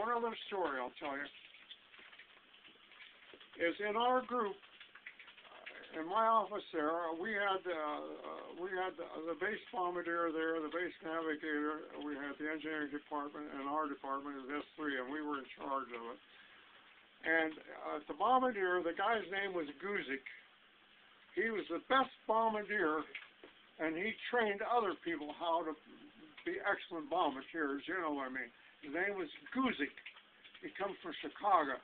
one other story I'll tell you. Is in our group, in my office there, we had the base bombardier there, the base navigator, we had the engineering department, and our department is S3, and we were in charge of it. And the bombardier, the guy's name was Guzik. He was the best bombardier, and he trained other people how to be excellent bombardiers, you know what I mean. His name was Guzik. He comes from Chicago.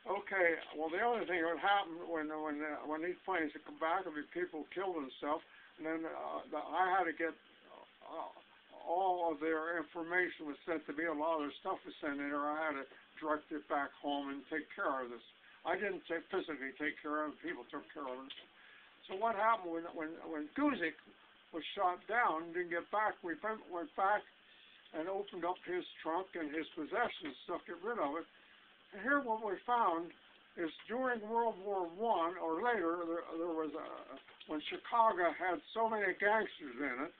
Okay, well, the only thing that would happen when these planes would come back, there'd be people killed and stuff, and then I had to get all of their information was sent to me. A lot of their stuff was sent in, or I had to direct it back home and take care of this. I didn't physically take care of it. People took care of it. So what happened when Guzik was shot down and didn't get back, we went back and opened up his trunk and his possessions, stuff, get rid of it. And here what we found is during World War I or later, there was when Chicago had so many gangsters in it,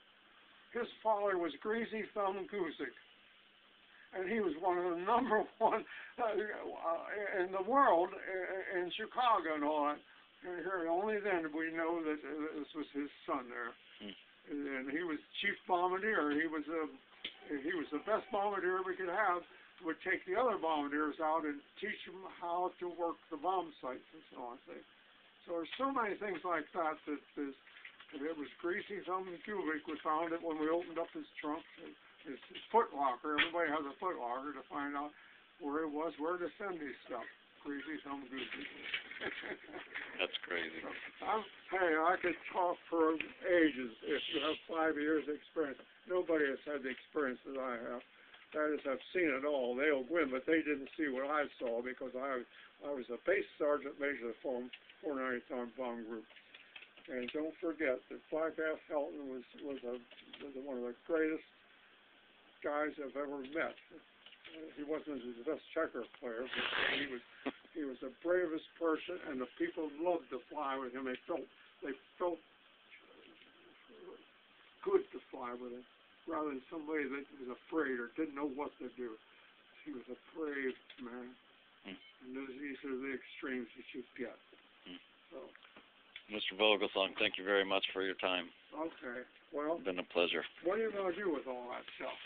his father was Greasy Thumb Guzik. And he was one of the #1 in the world in Chicago and all that. And here, only then did we know that this was his son there. And he was chief bombardier. He was the best bombardier we could have. Would take the other bombardiers out and teach them how to work the bomb sites and so on. So there's so many things like that that it was Greasy Thumb Guzik. We found it when we opened up his trunk, his foot locker. Everybody has a foot locker to find out where it was, where to send his stuff. Greasy Thumb Guzik. That's crazy. Hey, I could talk for ages if you have 5 years experience. Nobody has had the experience that I have. That is, I've seen it all. They'll win, but they didn't see what I saw because I was a base sergeant major of the 490th Bomb Group. And don't forget that Black F. Helton was one of the greatest guys I've ever met. He wasn't the best checker player, but he was the bravest person, and the people loved to fly with him. They felt good to fly with him, rather than somebody that was afraid or didn't know what to do. He was a brave man. And these are the extremes that you get. So, Mr. Vogelsong, thank you very much for your time. Okay. Well, It's been a pleasure. What are you going to do with all that stuff?